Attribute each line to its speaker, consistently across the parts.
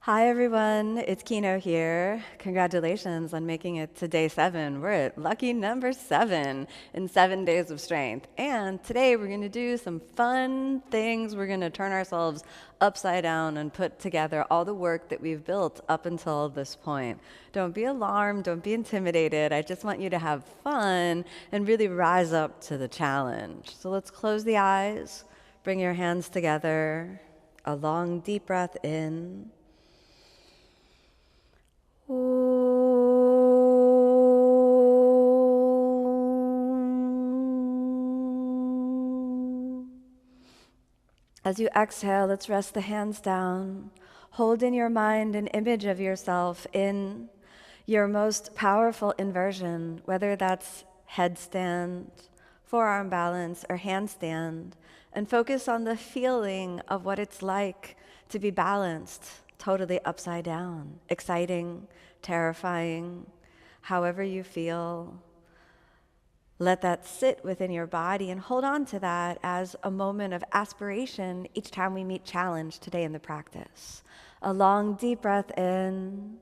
Speaker 1: Hi everyone, it's Kino here. Congratulations on making it to day 7. We're at lucky number 7 in 7 days of strength. And today we're going to do some fun things. We're going to turn ourselves upside down and put together all the work that we've built up until this point. Don't be alarmed, don't be intimidated. I just want you to have fun and really rise up to the challenge. So let's close the eyes, bring your hands together, a long deep breath in. As you exhale, let's rest the hands down. Hold in your mind an image of yourself in your most powerful inversion, whether that's headstand, forearm balance, or handstand, and focus on the feeling of what it's like to be balanced, totally upside down, exciting, terrifying, however you feel. Let that sit within your body and hold on to that as a moment of aspiration each time we meet challenge today in the practice. A long, deep breath in.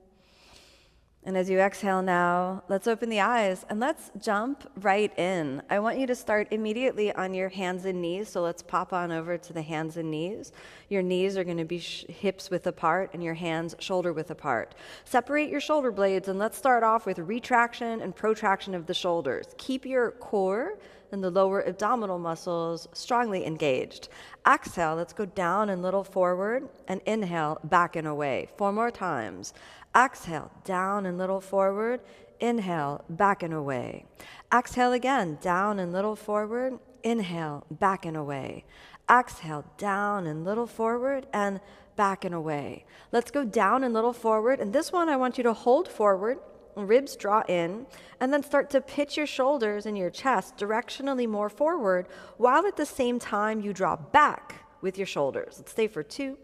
Speaker 1: And as you exhale now, let's open the eyes and let's jump right in. I want you to start immediately on your hands and knees. So let's pop on over to the hands and knees. Your knees are going to be hips width apart and your hands shoulder width apart. Separate your shoulder blades and let's start off with retraction and protraction of the shoulders. Keep your core and the lower abdominal muscles strongly engaged. Exhale, let's go down and little forward, and inhale, back and away. 4 more times. Exhale, down and little forward, inhale, back and away. Exhale again, down and little forward, inhale, back and away. Exhale, down and little forward, and back and away. Let's go down and little forward, and this one I want you to hold forward, ribs draw in, and then start to pitch your shoulders and your chest directionally more forward, while at the same time you draw back with your shoulders. Let's stay for 2,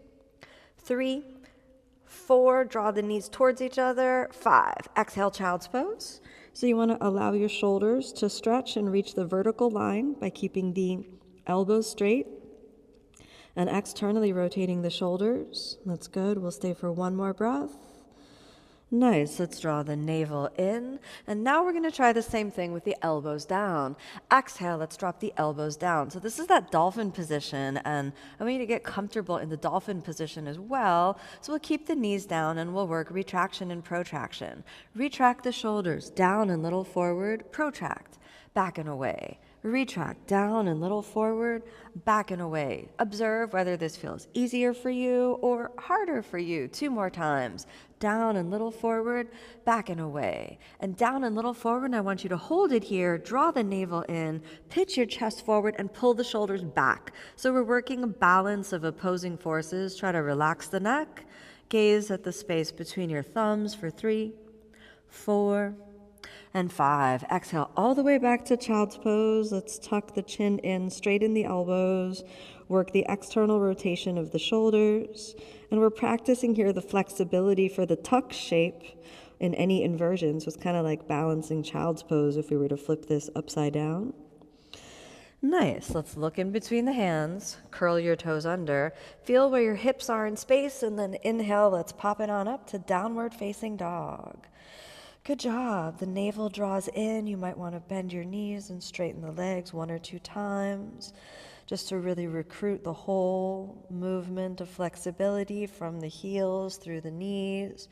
Speaker 1: 3, 4, draw the knees towards each other, 5. Exhale, child's pose. So you want to allow your shoulders to stretch and reach the vertical line by keeping the elbows straight and externally rotating the shoulders. That's good. We'll stay for 1 more breath. Nice. Let's draw the navel in. And now we're going to try the same thing with the elbows down. Exhale, let's drop the elbows down. So this is that dolphin position, and I want you to get comfortable in the dolphin position as well. So we'll keep the knees down and we'll work retraction and protraction. Retract the shoulders, down and little forward, protract, back and away. Retract, down and little forward, back and away. Observe whether this feels easier for you or harder for you. 2 more times. Down and little forward, back and away. And down and little forward, and I want you to hold it here, draw the navel in, pitch your chest forward, and pull the shoulders back. So we're working a balance of opposing forces. Try to relax the neck. Gaze at the space between your thumbs for 3, 4, and 5. Exhale all the way back to child's pose. Let's tuck the chin in, straighten the elbows, work the external rotation of the shoulders. And we're practicing here the flexibility for the tuck shape in any inversion. So it's kind of like balancing child's pose if we were to flip this upside down. Nice. Let's look in between the hands, curl your toes under, feel where your hips are in space, and then inhale, let's pop it on up to downward facing dog. Good job. The navel draws in. You might want to bend your knees and straighten the legs 1 or 2 times just to really recruit the whole movement of flexibility from the heels through the knees,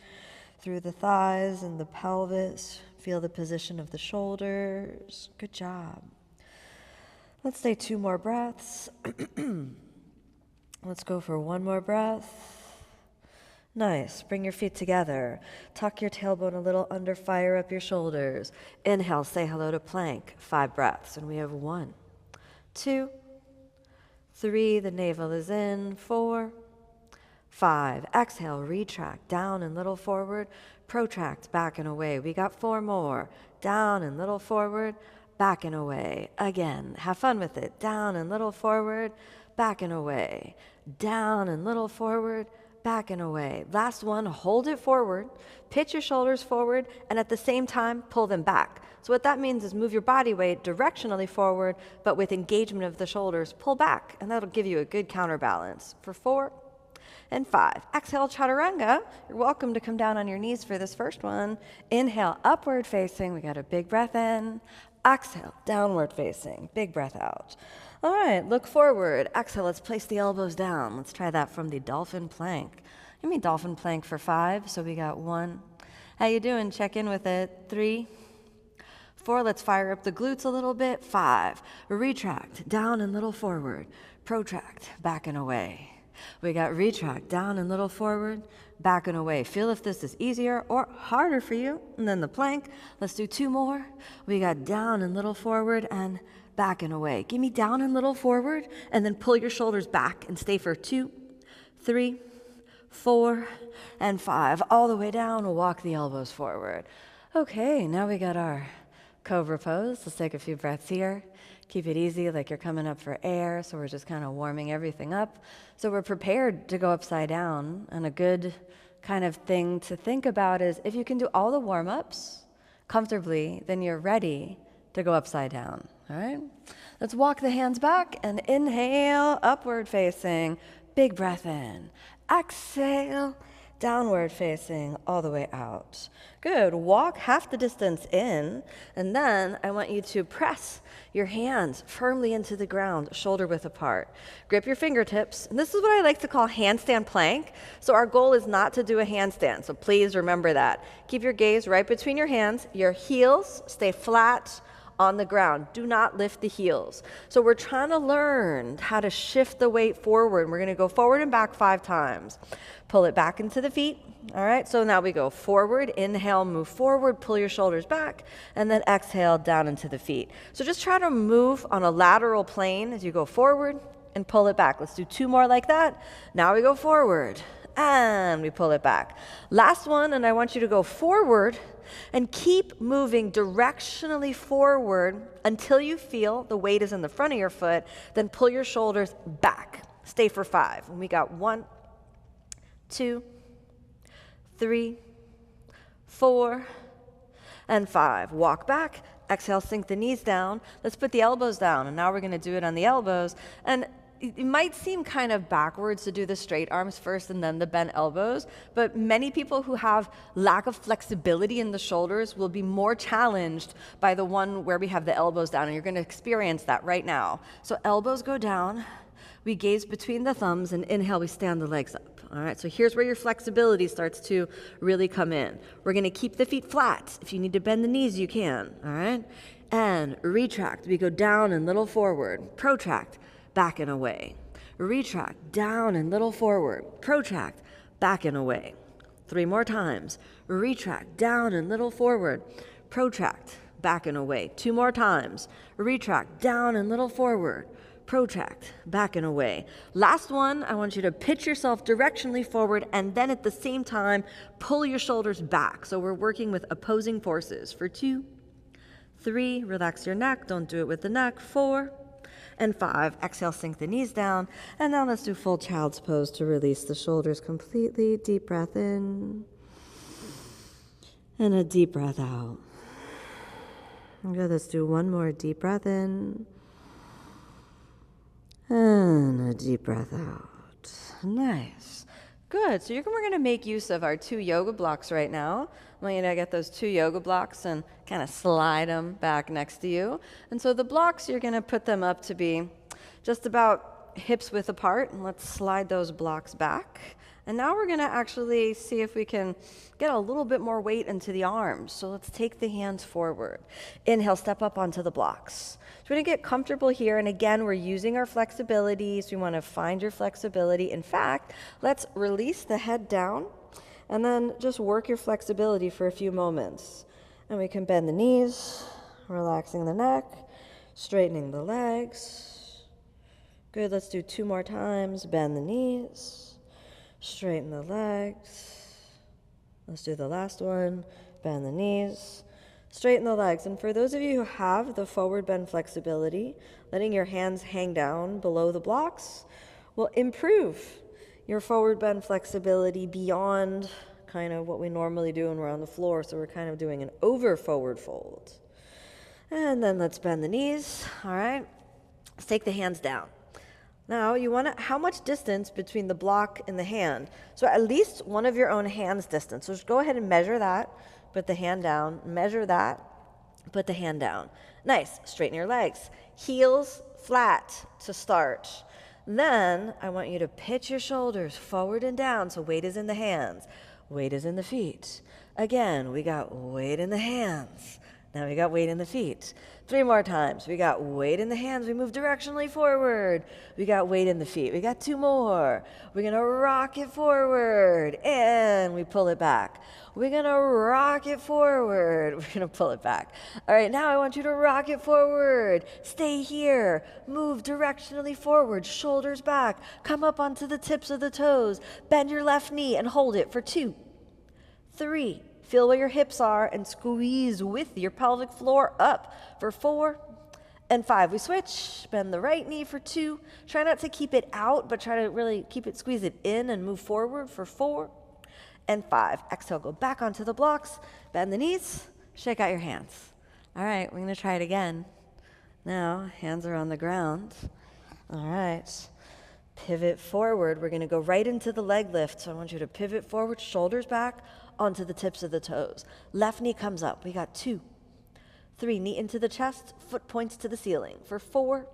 Speaker 1: through the thighs and the pelvis. Feel the position of the shoulders. Good job. Let's stay 2 more breaths. Let's go for 1 more breath. Nice. Bring your feet together. Tuck your tailbone a little under, fire up your shoulders. Inhale, say hello to plank. 5 breaths. And we have 1, 2, 3. The navel is in. 4, 5. Exhale, retract. Down and little forward. Protract, back and away. We got 4 more. Down and little forward. Back and away. Again, have fun with it. Down and little forward. Back and away. Down and little forward. Back and away. Last one, hold it forward, pitch your shoulders forward, and at the same time, pull them back. So what that means is move your body weight directionally forward, but with engagement of the shoulders, pull back, and that'll give you a good counterbalance. For 4, and 5. Exhale, chaturanga. You're welcome to come down on your knees for this first one. Inhale, upward facing. We got a big breath in. Exhale, downward facing. Big breath out. All right, look forward. Exhale, let's place the elbows down. Let's try that from the dolphin plank. Give me dolphin plank for 5. So we got 1. How you doing? Check in with it. 3, 4, let's fire up the glutes a little bit. 5, retract, down and little forward. Protract, back and away. We got retract, down and little forward, back and away. Feel if this is easier or harder for you. And then the plank, let's do 2 more. We got down and little forward and back and away. Give me down and little forward, and then pull your shoulders back and stay for 2, 3, 4, and 5. All the way down, we'll walk the elbows forward. Okay, now we got our cobra pose. Let's take a few breaths here. Keep it easy, like you're coming up for air. So we're just kind of warming everything up. So we're prepared to go upside down. And a good kind of thing to think about is if you can do all the warm-ups comfortably, then you're ready to go upside down. All right? Let's walk the hands back and inhale, upward facing. Big breath in. Exhale, downward facing all the way out. Good. Walk half the distance in, and then I want you to press your hands firmly into the ground, shoulder width apart. Grip your fingertips, and this is what I like to call handstand plank. So our goal is not to do a handstand, so please remember that. Keep your gaze right between your hands. Your heels stay flat on the ground. Do not lift the heels. So we're trying to learn how to shift the weight forward. We're going to go forward and back 5 times. Pull it back into the feet. All right, so now we go forward, inhale, move forward, pull your shoulders back, and then exhale down into the feet. So just try to move on a lateral plane as you go forward and pull it back. Let's do 2 more like that. Now we go forward and we pull it back. Last one, and I want you to go forward and keep moving directionally forward until you feel the weight is in the front of your foot. Then pull your shoulders back. Stay for 5. And we got 1, 2, 3, 4, and 5. Walk back. Exhale, sink the knees down. Let's put the elbows down. And now we're going to do it on the elbows. And it might seem kind of backwards to do the straight arms first and then the bent elbows, but many people who have lack of flexibility in the shoulders will be more challenged by the one where we have the elbows down, and you're going to experience that right now. So elbows go down, we gaze between the thumbs, and inhale, we stand the legs up. All right, so here's where your flexibility starts to really come in. We're going to keep the feet flat. If you need to bend the knees, you can. All right, and retract. We go down and little forward. Protract. Back and away. Retract, down and little forward. Protract, back and away. 3 more times. Retract, down and little forward. Protract, back and away. 2 more times. Retract, down and little forward. Protract, back and away. Last one, I want you to pitch yourself directionally forward and then at the same time, pull your shoulders back. So we're working with opposing forces. For 2, 3, relax your neck. Don't do it with the neck. 4, and 5. Exhale, sink the knees down. And now let's do full child's pose to release the shoulders completely. Deep breath in. And a deep breath out. Good, let's do 1 more deep breath in. And a deep breath out. Nice. Good. So we're going to make use of our 2 yoga blocks right now. I want you to get those 2 yoga blocks and kind of slide them back next to you. And so the blocks, you're going to put them up to be just about hips width apart. And let's slide those blocks back. And now we're going to actually see if we can get a little bit more weight into the arms. So let's take the hands forward. Inhale, step up onto the blocks. So we're going to get comfortable here. And again, we're using our flexibility. So we want to find your flexibility. In fact, let's release the head down and then just work your flexibility for a few moments. And we can bend the knees, relaxing the neck, straightening the legs. Good, let's do 2 more times. Bend the knees, straighten the legs. Let's do the last one. Bend the knees, straighten the legs. And for those of you who have the forward bend flexibility, letting your hands hang down below the blocks will improve your forward bend flexibility beyond kind of what we normally do when we're on the floor. So we're kind of doing an over forward fold. And then let's bend the knees. All right. Let's take the hands down.
Speaker 2: Now, you want to, how much distance between the block and the hand? So at least one of your own hand's distance. So just go ahead and measure that, put the hand down, measure that, put the hand down. Nice, straighten your legs. Heels flat to start. Then I want you to pitch your shoulders forward and down so weight is in the hands, weight is in the feet. Again, we got weight in the hands. Now we got weight in the feet. 3 more times. We got weight in the hands. We move directionally forward. We got weight in the feet. We got 2 more. We're going to rock it forward. And we pull it back. We're going to rock it forward. We're going to pull it back. All right, now I want you to rock it forward. Stay here. Move directionally forward. Shoulders back. Come up onto the tips of the toes. Bend your left knee and hold it for 2, 3. Feel where your hips are and squeeze with your pelvic floor up for 4 and 5. We switch. Bend the right knee for 2. Try not to keep it out, but try to really keep it, squeeze it in and move forward for 4 and 5. Exhale, go back onto the blocks. Bend the knees. Shake out your hands. All right, we're going to try it again. Now, hands are on the ground. All right. Pivot forward. We're going to go right into the leg lift. So I want you to pivot forward, shoulders back, onto the tips of the toes. Left knee comes up. We got 2, 3, knee into the chest, foot points to the ceiling for 4,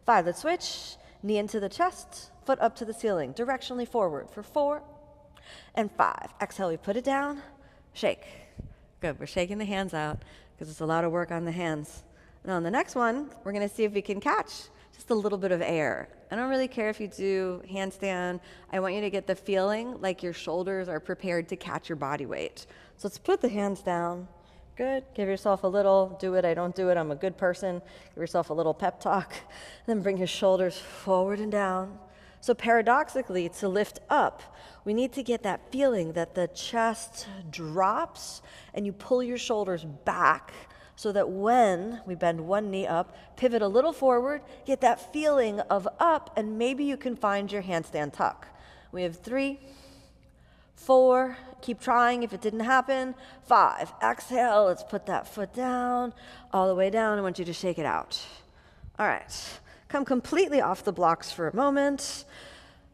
Speaker 2: 5. Let's switch. Knee into the chest, foot up to the ceiling, directionally forward for 4 and 5. Exhale, we put it down, shake. Good, we're shaking the hands out because it's a lot of work on the hands. Now on the next one, we're going to see if we can catch just a little bit of air. I don't really care if you do handstand. I want you to get the feeling like your shoulders are prepared to catch your body weight. So let's put the hands down. Good. Give yourself a little, do it, I don't do it, I'm a good person. Give yourself a little pep talk. Then bring your shoulders forward and down. So paradoxically, to lift up, we need to get that feeling that the chest drops and you pull your shoulders back, so that when we bend one knee up, pivot a little forward, get that feeling of up, and maybe you can find your handstand tuck. We have 3, 4, keep trying if it didn't happen, 5. Exhale, let's put that foot down, all the way down. I want you to shake it out. All right, come completely off the blocks for a moment.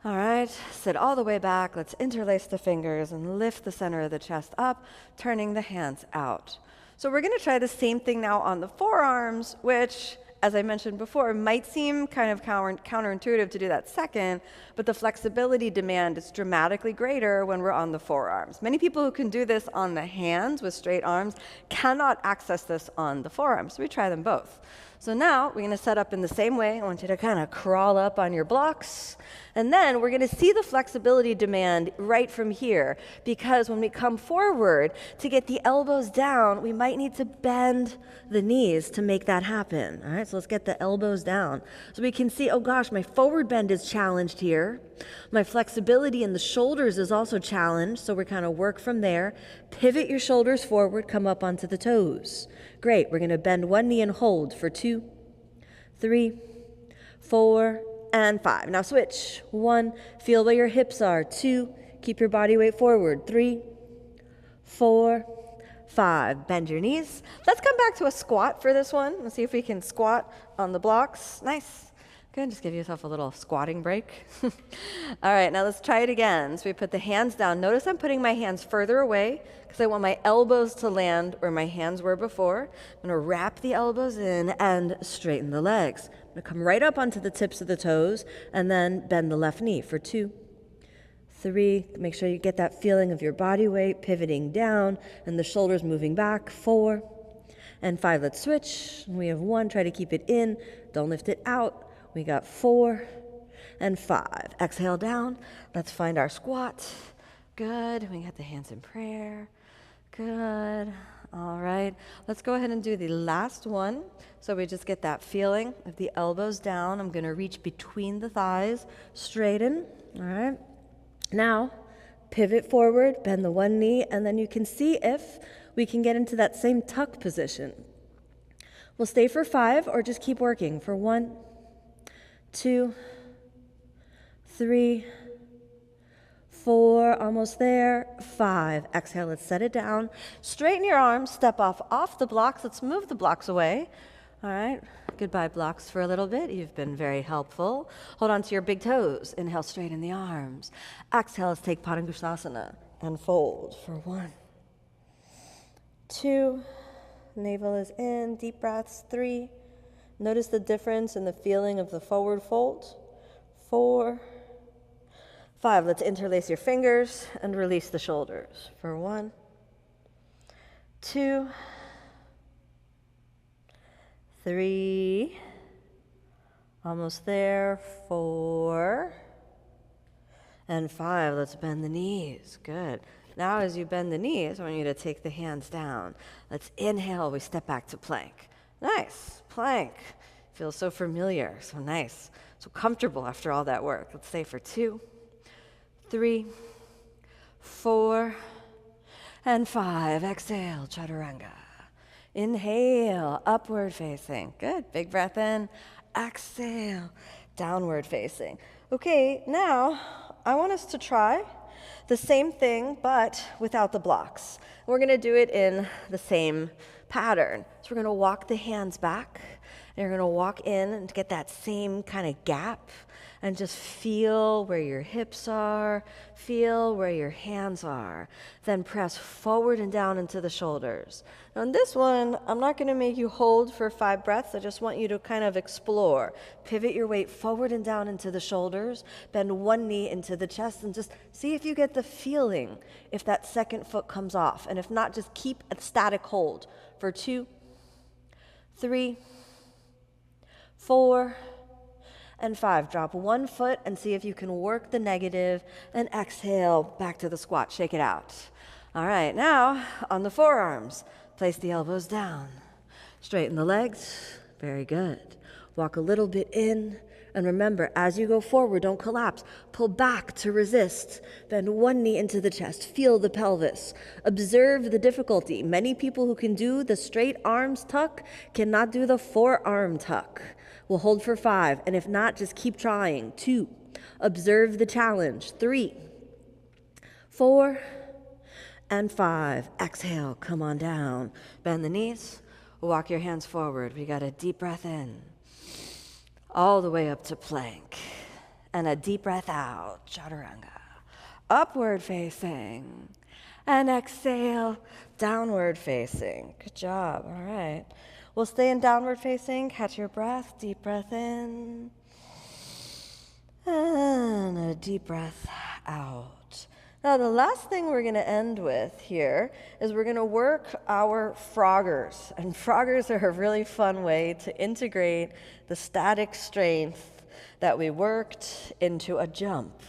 Speaker 2: All right, sit all the way back. Let's interlace the fingers and lift the center of the chest up, turning the hands out. So we're going to try the same thing now on the forearms, which, as I mentioned before, might seem kind of counterintuitive to do that second, but the flexibility demand is dramatically greater when we're on the forearms. Many people who can do this on the hands with straight arms cannot access this on the forearms, so we try them both. So now we're going to set up in the same way. I want you to kind of crawl up on your blocks. And then we're going to see the flexibility demand right from here, because when we come forward to get the elbows down, we might need to bend the knees to make that happen. All right, so let's get the elbows down. So we can see, oh gosh, my forward bend is challenged here. My flexibility in the shoulders is also challenged, so we're kind of work from there. Pivot your shoulders forward, come up onto the toes. Great, we're going to bend one knee and hold for 2, 3, 4, and 5. Now switch. 1, feel where your hips are. 2, keep your body weight forward. 3, 4, 5. Bend your knees. Let's come back to a squat for this one. Let's see if we can squat on the blocks. Nice. Good, just give yourself a little squatting break. All right, now let's try it again. So we put the hands down. Notice I'm putting my hands further away because I want my elbows to land where my hands were before. I'm gonna wrap the elbows in and straighten the legs. I'm gonna come right up onto the tips of the toes and then bend the left knee for 2, 3, make sure you get that feeling of your body weight pivoting down and the shoulders moving back. 4 and 5, let's switch. We have 1, try to keep it in, don't lift it out. We got 4 and 5. Exhale down. Let's find our squat. Good. We got the hands in prayer. Good. All right. Let's go ahead and do the last one. So we just get that feeling of the elbows down. I'm going to reach between the thighs, straighten. All right. Now, pivot forward, bend the one knee, and then you can see if we can get into that same tuck position. We'll stay for 5 or just keep working for 1, 2, 3, 4, almost there, 5. Exhale, let's set it down. Straighten your arms, step off the blocks. Let's move the blocks away. All right, goodbye blocks for a little bit. You've been very helpful. Hold on to your big toes. Inhale, straighten the arms. Exhale, let's take Padangusthasana and fold for 1, 2, navel is in, deep breaths, 3. Notice the difference in the feeling of the forward fold. 4, 5, let's interlace your fingers and release the shoulders for 1, 2, 3, almost there, 4, and 5. Let's bend the knees. Good. Now as you bend the knees, I want you to take the hands down. Let's inhale, we step back to plank. Nice, plank. Feels so familiar, so nice, so comfortable after all that work. Let's stay for 2, 3, 4, and 5. Exhale, chaturanga. Inhale, upward facing. Good, big breath in. Exhale, downward facing. Okay, now I want us to try the same thing, but without the blocks. We're gonna do it in the same pattern. So we're gonna walk the hands back, and you're gonna walk in and get that same kind of gap, and just feel where your hips are, feel where your hands are. Then press forward and down into the shoulders. Now in this one, I'm not gonna make you hold for 5 breaths. I just want you to kind of explore. Pivot your weight forward and down into the shoulders, bend one knee into the chest, and just see if you get the feeling if that second foot comes off. And if not, just keep a static hold for 2, 3, 4, and 5. Drop one foot and see if you can work the negative, and exhale back to the squat. Shake it out. All right, now on the forearms, place the elbows down. Straighten the legs. Very good. Walk a little bit in, and remember, as you go forward, don't collapse. Pull back to resist. Bend one knee into the chest. Feel the pelvis. Observe the difficulty. Many people who can do the straight arms tuck cannot do the forearm tuck. We'll hold for 5, and if not, just keep trying. 2, observe the challenge. 3, 4, and 5. Exhale, come on down. Bend the knees, walk your hands forward. We got a deep breath in, all the way up to plank, and a deep breath out, chaturanga. Upward facing, and exhale, downward facing. Good job, all right. We'll stay in downward facing, catch your breath, deep breath in, and a deep breath out. Now the last thing we're gonna end with here is we're gonna work our froggers. And froggers are a really fun way to integrate the static strength that we worked into a jump.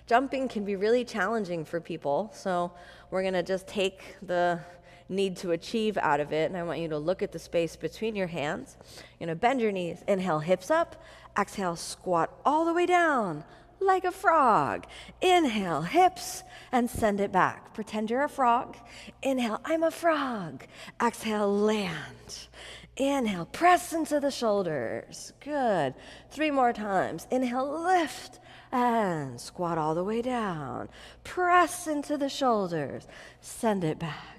Speaker 2: Jumping can be really challenging for people, so we're gonna just take the need to achieve out of it, and I want you to look at the space between your hands. You're gonna bend your knees, inhale, hips up, exhale, squat all the way down like a frog. Inhale, hips, and send it back. Pretend you're a frog. Inhale, I'm a frog. Exhale, land. Inhale, press into the shoulders. Good. 3 more times. Inhale, lift, and squat all the way down. Press into the shoulders. Send it back.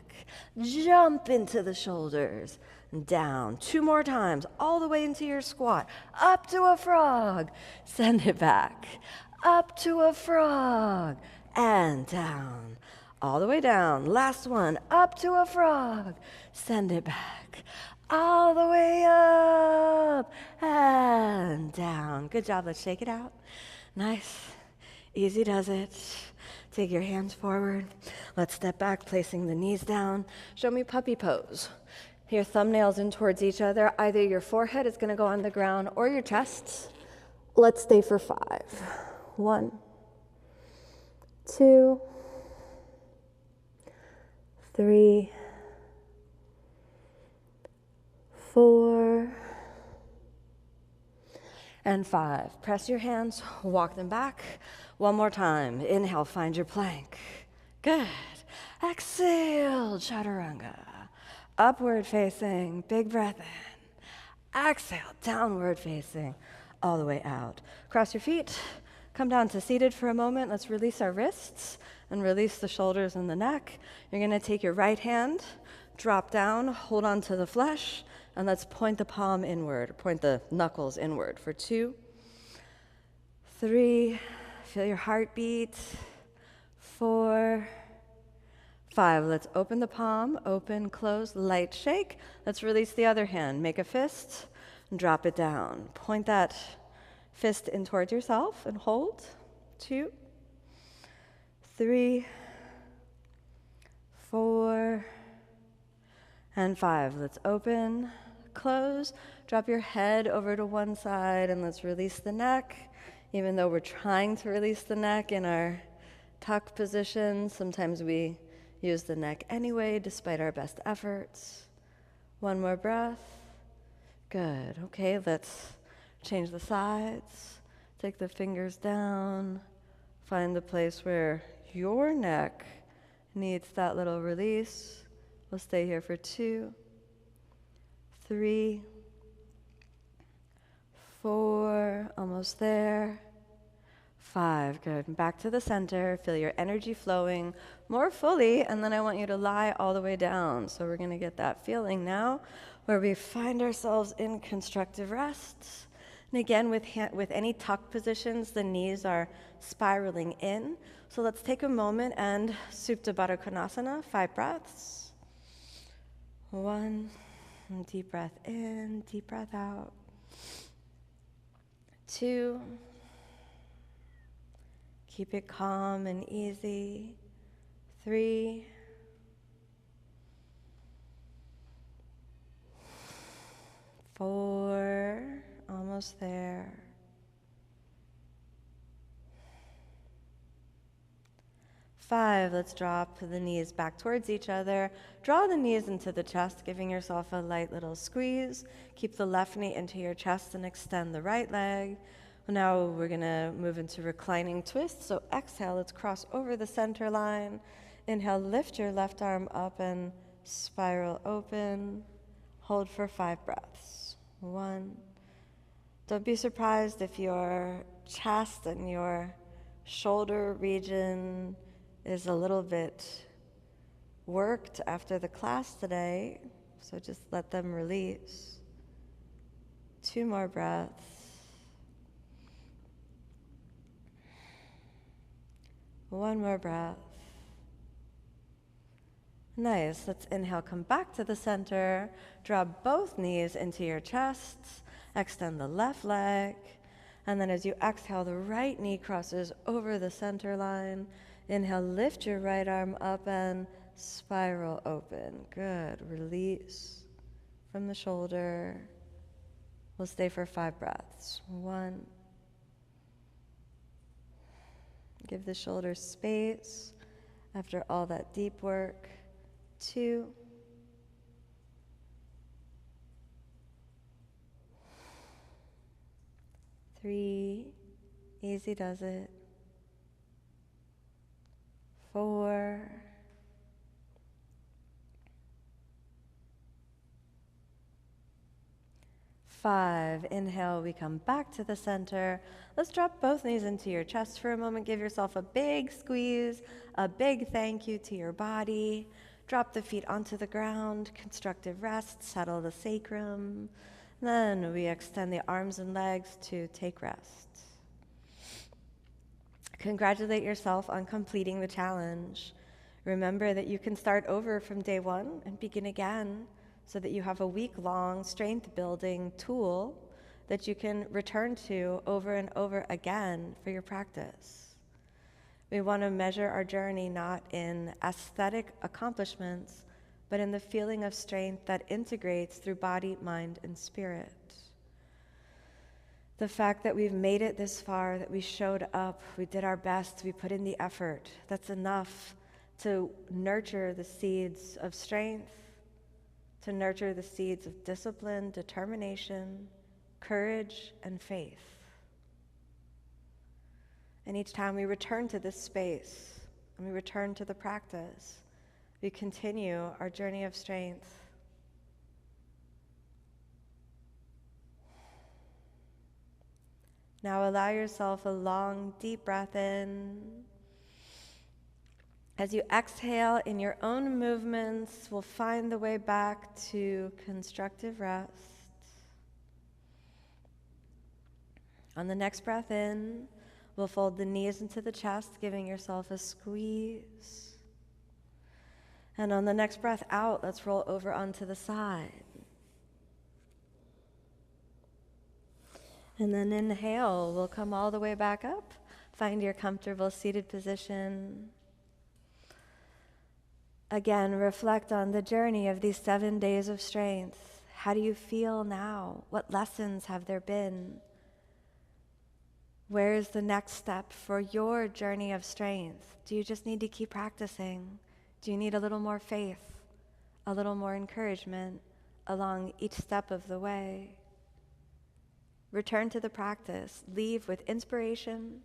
Speaker 2: Jump into the shoulders, down. 2 more times, all the way into your squat. Up to a frog, send it back. Up to a frog, and down. All the way down. Last one, up to a frog, send it back. All the way up, and down. Good job, let's shake it out. Nice, easy does it. Take your hands forward. Let's step back, placing the knees down. Show me puppy pose. Your thumbnails in towards each other. Either your forehead is gonna go on the ground or your chest. Let's stay for 5. 1, 2, 3, 4, and 5. Press your hands, walk them back. One more time. Inhale, find your plank. Good. Exhale, chaturanga. Upward facing, big breath in. Exhale, downward facing, all the way out. Cross your feet, come down to seated for a moment. Let's release our wrists and release the shoulders and the neck. You're gonna take your right hand, drop down, hold on to the flesh, And let's point the palm inward, point the knuckles inward for 2, 3, feel your heartbeat, 4, 5. Let's open the palm, open, close, light shake. Let's release the other hand. Make a fist and drop it down. Point that fist in towards yourself and hold. 2, 3, 4, and 5. Let's open, close, drop your head over to one side, and let's release the neck. Even though we're trying to release the neck in our tuck position, sometimes we use the neck anyway, despite our best efforts. One more breath. Good. Okay, let's change the sides. Take the fingers down. Find the place where your neck needs that little release. We'll stay here for 2, 3, 4, almost there. 5, good. And back to the center. Feel your energy flowing more fully, and then I want you to lie all the way down. So we're going to get that feeling now where we find ourselves in constructive rest. And again, with any tuck positions, the knees are spiraling in. So let's take a moment and Supta Baddha Konasana, 5 breaths. 1, deep breath in, deep breath out. 2, keep it calm and easy. 3, 4, almost there. 5, let's drop the knees back towards each other. Draw the knees into the chest, giving yourself a light little squeeze. Keep the left knee into your chest and extend the right leg. Now we're going to move into reclining twist. So exhale, let's cross over the center line. Inhale, lift your left arm up and spiral open. Hold for 5 breaths. 1. Don't be surprised if your chest and your shoulder region is a little bit worked after the class today. So just let them release. 2 more breaths. 1 more breath. Nice. Let's inhale, come back to the center. Drop both knees into your chest. Extend the left leg. And then as you exhale, the right knee crosses over the center line. Inhale, lift your right arm up and spiral open. Good. Release from the shoulder. We'll stay for 5 breaths. 1. Give the shoulders space after all that deep work. 2. 3. Easy does it. 4. 5. Inhale, we come back to the center. Let's drop both knees into your chest for a moment. Give yourself a big squeeze, a big thank you to your body. Drop the feet onto the ground, constructive rest, settle the sacrum. Then we extend the arms and legs to take rest. Congratulate yourself on completing the challenge. Remember that you can start over from day 1 and begin again, so that you have a week-long strength-building tool that you can return to over and over again for your practice. We want to measure our journey not in aesthetic accomplishments, but in the feeling of strength that integrates through body, mind, and spirit. The fact that we've made it this far, that we showed up, we did our best, we put in the effort, that's enough to nurture the seeds of strength, to nurture the seeds of discipline, determination, courage, and faith. And each time we return to this space, and we return to the practice, we continue our journey of strength. Now allow yourself a long, deep breath in,
Speaker 1: As you exhale in your own movements, we'll find the way back to constructive rest. On the next breath in, we'll fold the knees into the chest, giving yourself a squeeze. And on the next breath out, let's roll over onto the side. And then inhale, we'll come all the way back up. Find your comfortable seated position. Again, reflect on the journey of these 7 days of strength. How do you feel now? What lessons have there been? Where is the next step for your journey of strength? Do you just need to keep practicing? Do you need a little more faith, a little more encouragement along each step of the way? Return to the practice. Leave with inspiration.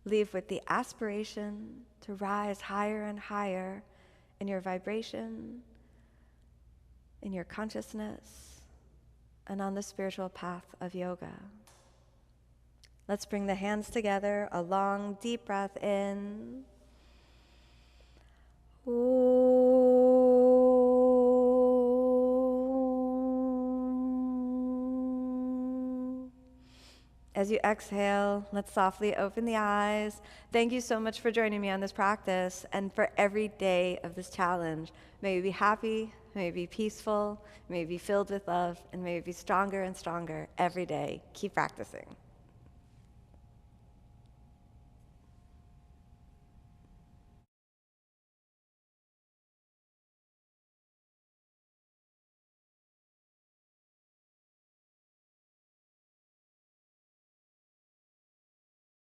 Speaker 1: Leave with the aspiration to rise higher and higher in your vibration, in your consciousness, and on the spiritual path of yoga. Let's bring the hands together, a long, deep breath in. As you exhale, let's softly open the eyes. Thank you so much for joining me on this practice and for every day of this challenge. May you be happy, may you be peaceful, may you be filled with love, and may you be stronger and stronger every day. Keep practicing.